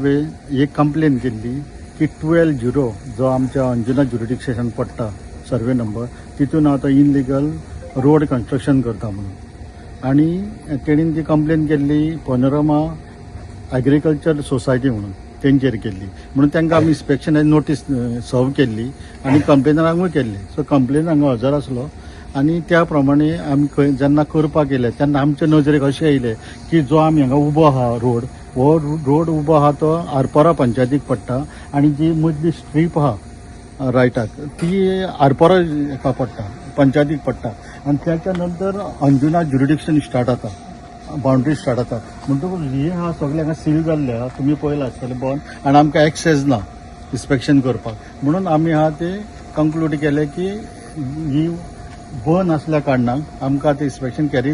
वे एक कंप्लेन केल्ली की 12-0 जो आमच्या अंजुना ज्युरिडिक्शन पडटा सर्वे नंबर तितून आतां इनलिगल रोड कन्स्ट्रक्शन करता म्हणून आनी तेणीन ती कंप्लेन केल्ली पॅनोरमा एग्रीकल्चर सोसायटी म्हणून तेंचेर केल्ली म्हणून तांकां आमी इन्स्पेक्शन नोटीस सर्व केल्ली आनी कंप्लेनरांकूय केल्ली सो कंप्लेन हांगा हजर आसलो आनी त्या प्रमाणे आमी जेन्ना करपाक येयले तेन्ना आमचे नजरेक अशें येयलें की जो आमी हांगा उबो आहा रोड हो रोड उबो आहा तो आरपोरा पंचायतीक पडटा आनी जी मदली स्ट्रीप आहा रायटाक ती आरपोरा हेका पडटा पंचायतीक पडटा आनी त्याच्या नंतर अंजुना ज्युरिडिक्शन स्टार्ट जाता बाउंड्री स्टार्ट जाता म्हणटकूच हे हा सगळें हांगा सील जाल्ले आहा तुमी पळयलां आसतलें बंद आनी आमकां एक्सेस ना इन्स्पेक्शन करपाक म्हणून आमी आहा ते कंक्लूड केलें की ही बंद आसल्या कारणान आमकां ते इन्स्पेक्शन कॅरी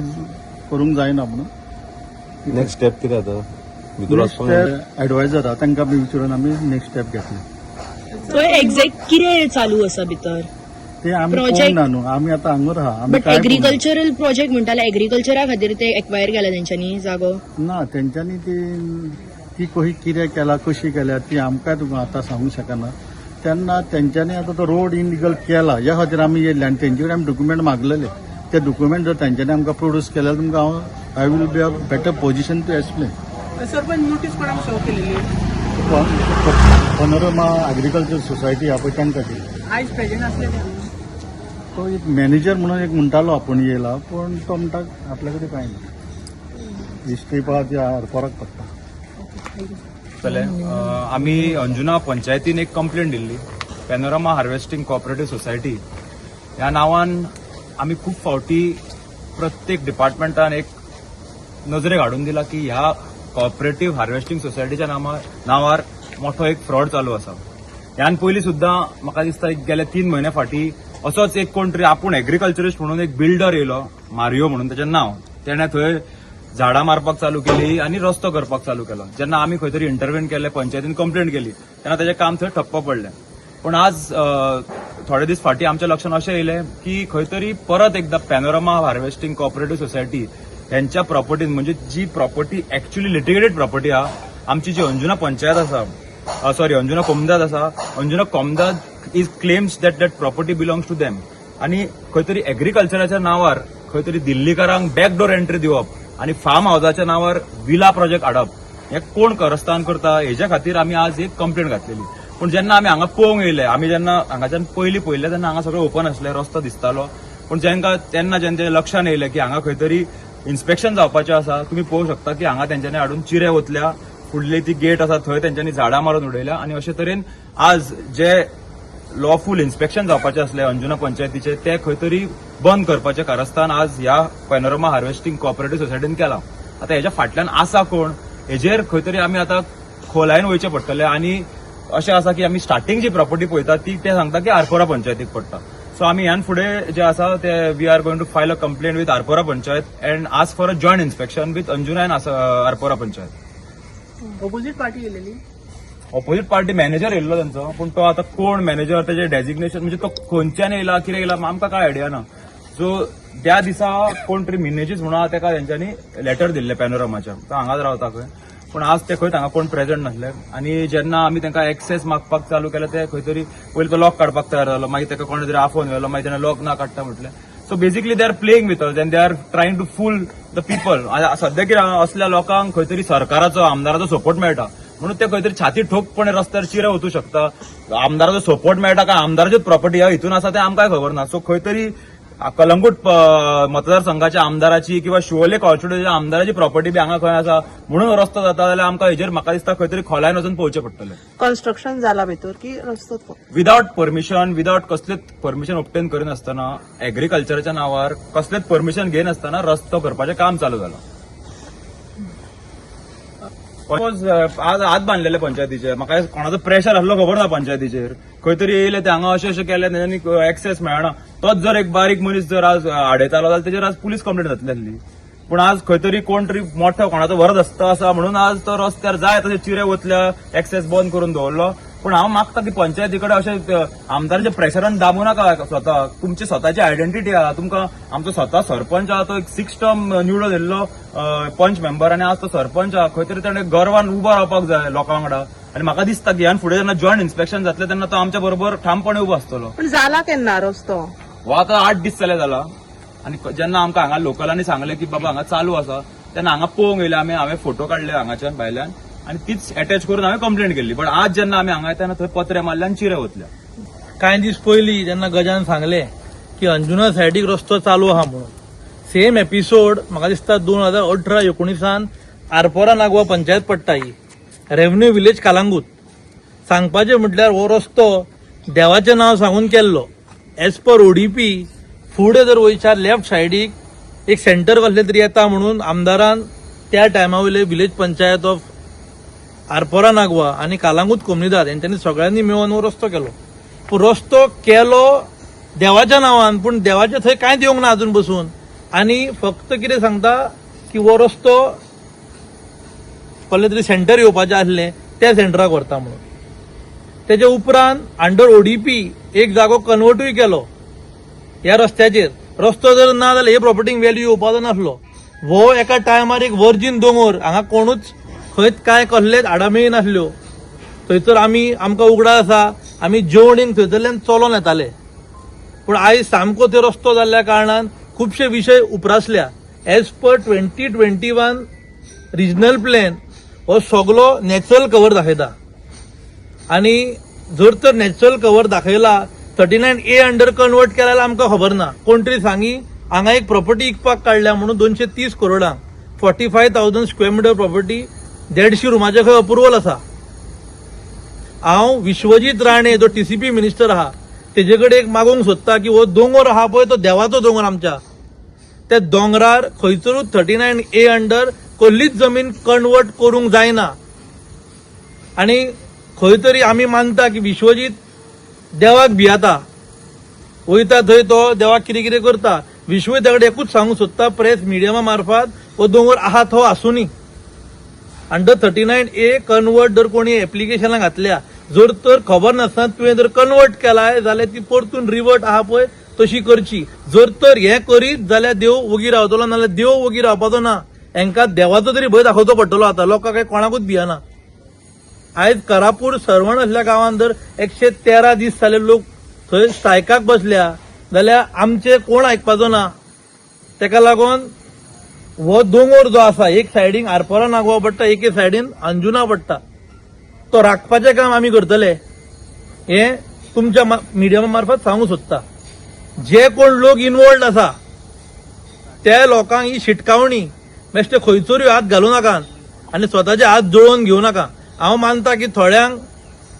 करूंक जायना म्हणून नेक्स्ट स्टेप कितें जाता एडवायजर आहा तांकां बी विचारून आमी नेक्स्ट स्टेप घेतले थंय एक्झॅक्ट कितें चालू आसा भितर ते आमी Project- पळोवना न्हू आमी आतां हांगर आहा आमी बट काय पळोवना. एग्रीकल्चरल प्रोजेक्ट म्हणटाले एग्रीकल्चरा खातीर ते एक्वायर केला तेंच्यांनी जागो ना तेंच्यांनी ती कशी कितें केला कशी केल्या ती आमकां तुका आतां सांगूं शकना तेन्ना तेंच्यांनी आतां तो रोड इनलिगल केला ह्या खातीर आमी येयल्ले आनी तेंचे कडेन आमी डॉक्युमेंट मागलेले ते डॉक्युमेंट जर तेंच्यांनी आमकां प्रोड्यूस केल्यार तुमकां हांव I will be a better position to explain sarpanch notice कोणाक सर्व केलेली पॅनोरमा एग्रीकल्चर सोसायटी आहा पळय तांकां दिली आयज प्रेझेंट असलेले तो एक मॅनेजर म्हणून एक म्हणटालो आपूण येयला पण तो म्हणटा आपल्या कडेन कांय ना ही स्ट्रीप आहा ती आरपोराक पडटा आम्ही अंजुना पंचायतीन एक complaint Delhi panorama harvesting cooperative society ह्या नावान आम्ही खूप फावटी प्रत्येक डिपार्टमेंटान एक नजरेक हाडून दिला की ह्या कोऑपरेटिव्ह हार्वेस्टिंग सोसायटीच्या नावार मोठो एक फ्रॉड चालू आसा ह्यान पयलीं सुद्दां म्हाका दिसता एक गेल्या 3 म्हयन्या फाटी असोच एक कोण तरी आपूण एग्रीकल्चरिस्ट म्हणून एक बिल्डर येयलो मारियो म्हणून त्याचें नाव तेणें थंय झाडां मारपाक चालू केली आनी रस्तो करपाक चालू केलो जेन्ना आमी खंय तरी इंटरव्हीन केले पंचायतीन कंप्लेंट केली तेन्ना तेजें काम थंय ठप्प पडलें पण आज थोडे दीस फाटीं आमच्या लक्षात अशें येयलें की खंय तरी परत एकदां पॅनोरमा हार्वेस्टिंग कोऑपरेटिव्ह सोसायटी त्यांच्या प्रॉपर्टीन म्हणजे जी प्रॉपर्टी एक्च्युअली लिटिगेटेड प्रॉपर्टी आहा आमची जी अंजुना पंचायत आसा अंजुना कोमदाद आसा अंजुना कोमदाद is claims that property belongs to them आनी खंय तरी एग्रीकल्चराच्या नावार खंय तरी दिल्लीकारांक बॅकडोर एंट्री दिवप आनी फार्म हाऊसाच्या नावार विला प्रोजेक्ट हाडप हे कोण कारस्थान करता हेच्या खातीर आमी आज एक कंप्लेंट घातलेली पूण जेन्ना आमी हांगा पळोवंक येयले आमी जेन्ना हांगाच्यान पयलीं पळयलें तेन्ना हांगा सगळें ओपन आसलें रस्तो दिसतालो पूण तेन्ना जेन्ना लक्षान येयलें की हांगा खंय तरी इन्स्पेक्शन जावपाचें आसा तुमी पळोवंक शकता की हांगा तेंच्यांनी हाडून चिरे वतल्या फुडली ती गेट आसा थंय तेंच्यांनी झाडां मारून उडयल्या आनी अशे तरेन आज जे लॉफूल इन्स्पेक्शन जावपाचें आसलें अंजुना पंचायतीचें ते खंय तरी बंद करपाचें कारस्थान आज ह्या पॅनोरमा हार्वेस्टिंग कोऑपरेटिव्ह सोसायटीन केलां आतां हेच्या फाटल्यान आसा कोण हेजेर खंय तरी आमी आतां खोलायेन वयचें पडटलें आनी अशें आसा की आमी स्टार्टींग जी प्रॉपर्टी पळयता ती ते सांगता की आरपोरा पंचायतीक पडटा सो आमी ह्यान फुडें जे आसा ते we are going to file a complaint with Arpora panchayat and ask for a joint inspection with Anjuna and Arpora panchayat opposite party येयलेली ऑपोजिट पार्टी मॅनेजर येयल्लो तांचो पूण तो आतां कोण मॅनेजर तेजे डेजिग्नेशन म्हणजे तो खंयच्यान येयला कितें येयला आमकां कांय आयडिया ना सो त्या दिसा कोण तरी मिनेजीस म्हणून आहा ताका तेंच्यांनी लेटर दिल्लें पॅनोरमाच्या तो हांगाच रावता खंय पूण आज ते खंय हांगा कोण प्रेझेंट नासले आनी जेन्ना आमी तांकां एक्सेस मागपाक चालू केलें ते खंय तरी पयलीं तो लॉक काडपाक तयार जालो मागीर ताका कोणे तरी आफोवन व्हेलो मागीर तेणें लॉक ना काडटा म्हटलें so basically they are playing with us and they are trying to fool the people सद्या कितें असल्या लोकांक खंय तरी सरकाराचो आमदाराचो सपोर्ट मेळटा म्हणून ते खंय तरी छाती ठोकपणे रस्त्यार चिरे वचूं शकता आमदाराचो सपोर्ट मेळटा काय आमदाराचीच प्रॉपर्टी ह्या हितून आसा तें आमकां खबर ना सो खंय तरी कलंगूट मतदारसंघाच्या आमदाराची किंवा शिवोले कॉन्स्टिट्युएन्सीच्या आमदाराची प्रॉपर्टी बी हांगा खंय आसा म्हणून रस्तो जाता जाल्यार आमकां हेजेर म्हाका दिसता खंय तरी खोलायन वचून पळोवचें पडटलें कन्स्ट्रक्शन जाला भितर की रस्तो विदाउट परमिशन विदाउट कसलेच परमिशन ऑब्टेन करिनासतना एग्रीकल्चराच्या नावार कसलेच परमिशन घेनासतना रस्तो करपाचें काम चालू जालां आज हात बांधलेले पंचायतीचेर म्हाका कोणाचो प्रेशर आसलो खबर ना पंचायतीचेर खंय तरी येयले ते हांगा अशें केलें तेच्यांनी एक्सेस मेळना तोच जर एक बारीक मनीस जर आज आडयतालो जाल्यार तेजेर आज पुलीस कंप्लेंट जातली आसली पूण आज खंय तरी कोण तरी मोठो कोणाचो वरदस्त आसा म्हणून आज तो रस्त्यार जाय तशे चिरे वतल्या एक्सेस बंद करून दवरलो पण हांव मागता की पंचायती कडेन अशें आमदाराच्या प्रेशरान दाबू नाका स्वता. तुमची स्वताची आयडेंटिटी आहा. तुमकां आमचो स्वता सरपंच आहा तो एक 6 टर्म निवडून दिल्लो पंच मेंबर आनी आज तो सरपंच आहा. खंय तरी ताणें गर्वान उबो रावपाक जाय लोकां वांगडा. आनी म्हाका दिसता की ह्यान फुडें जेन्ना जॉयंट इन्स्पेक्शन जातलें तेन्ना तो आमच्या बरोबर ठामपणे उबो आसतलो. पण जाला केन्ना रस्तो? हो आतां 8 दीस जाले जाला. आनी जेन्ना आमकां हांगा लोकलांनी सांगलें की बाबा हांगा चालू आसा तेन्ना हांगा पळोवंक येयले हांवें फोटो काडले हांगाच्यान भायल्यान आनी तीच अटॅच करून हांवें कंप्लेंट केल्ली. पण आज जेन्ना आमी हांगा येता थंय पत्रे मारले आनी चिरे वतले. कांय दीस पयलीं जेन्ना गजान सांगलें की अंजुना सायडीक रस्तो चालू आहा म्हणून, सेम एपिसोड म्हाका दिसता 2018-19 आरपोरा नागवा पंचायत पडटा ही रेव्हन्यू विलेज कालांगूट. सांगपाचें म्हटल्यार हो रस्तो देवाचें नांव सांगून केल्लो. एज पर ओडीपी फुडें जर वयच्यार लेफ्ट सायडीक एक सेंटर कसलें तरी येता म्हणून आमदारान त्या टायमा वयले विलेज पंचायत ऑफ आरपोरा नागवा आनी कालांगूट कोमुनिदाद हेंच्यांनी सगळ्यांनी मेळून हो रस्तो केलो. पूण रस्तो केलो देवाच्या नांवान, पूण देवाचे थंय कांय दिवंक ना अजून बसून. आनी फक्त कितें सांगता की हो रस्तो कसलें तरी सेंटर येवपाचें आसलें त्या सेंटराक व्हरता म्हणून. तेजे उपरांत अंडर ओडीपी एक जागो कन्वर्टूय केलो ह्या रस्त्याचेर. रस्तो जर ना जाल्यार हे प्रॉपर्टीक व्हॅल्यू येवपाचो नासलो. हो एका टायमार एक वर्जीन दोंगर, हांगा कोणूच खंयच काय कसलेच आडामेळी नासल्यो. थंयसर आमकां उगडास आसा, आमी जेवणीक थंयसरल्यान चलोन येताले. पूण आयज सामको तो रस्तो जाल्ल्या कारणान खुबशे विशय उप्रासल्या. एज पर 2021 रिजनल प्लॅन हो सगळो नॅचरल कव्हर दाखयता. आनी जर तर नॅचरल कव्हर दाखयला 39A अंडर कन्वर्ट केला जाल्यार आमकां खबर ना. कोण तरी सांगी हांगा एक प्रॉपर्टी विकपाक काडल्या म्हणून 230 करोडांक 45,000 स्क्वेअर मिटर प्रॉपर्टी 150 रुमाचे खंय अप्रुवल आसा. हांव विश्वजीत राणे जो TCP मिनिस्टर आहा तेजे कडेन एक मागोवंक सोदता की हो दोंगर आहा पळय तो देवाचो दोंगर आमच्या, त्या दोंगरार खंयसरूच 39A अंडर कसलीच जमीन कन्वर्ट करूंक जायना. आनी खंय तरी आमी मानता की विश्वजीत देवाक भियेता, वयता थंय तो देवाक कितें कितें करता. विश्वजीत कडेन एकूच सांगूंक सोदता प्रेस मिडियमा मार्फत हो दोंगर आहा तो आसुनी. अंडर 39A कन्वर्ट जर कोणी एप्लिकेशनां घातल्या, जर तर खबर नासतना तुवें जर कन्वर्ट केलाय जाल्यार ती परतून रिवर्ट आहा पळय तशी करची. जर तर हें करीत जाल्यार देव वगी रावतलो, नाल्यार देव वगी रावपाचो ना. हांकां देवाचो तरी भंय दाखोवचो पडटलो. आतां लोकांक काय कोणाकूच भियेना. आयज करापूर सरवण असल्या गांवांत जर 113 दीस जाले लोक थंय स्ट्रायकाक बसल्या जाल्यार आमचे कोण आयकपाचो ना. तेका लागून हो दोंगर जो आसा एक सायडीन आरपोरा नागवा पडटा, एके सायडीन अंजुना पडटा, तो राखपाचें काम आमी करतले. हें तुमच्या मिडियमा मार्फत सांगूंक सोदता. जे कोण लोक इन्वॉल्ड आसा त्या लोकांक ही शिटकावणी बेश्टे खंयसरूय हात घालूं नाकात आनी स्वताचे हात जळोवन घेवं नाका. हांव मानता की थोड्यांक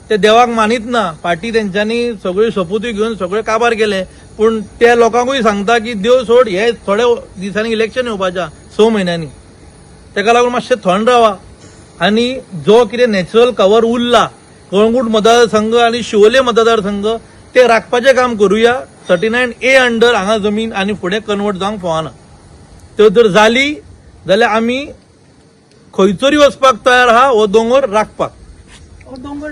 ते देवाक मानीत ना, फाटीं तेंच्यांनी सगळ्यो शपथी घेवन सगळे काबार केले. पूण त्या लोकांकूय सांगता की देव सोड, हे थोड्या दिसांनी इलेक्शन येवपाच्या 6 म्हयन्यांनी. तेका लागून मातशें थंड रावा आनी जो कितें नॅचरल कव्हर उरला कळंगूट मतदारसंघ आनी शिवोले मतदारसंघ ते राखपाचें काम करुया. 39A अंडर हांगा जमीन आनी फुडें कन्वर्ट जावंक फावना. त्यो जर जाली जाल्यार आमी खंयसरूय वचपाक तयार आहा हो दोंगर राखपाक. हो दोंगर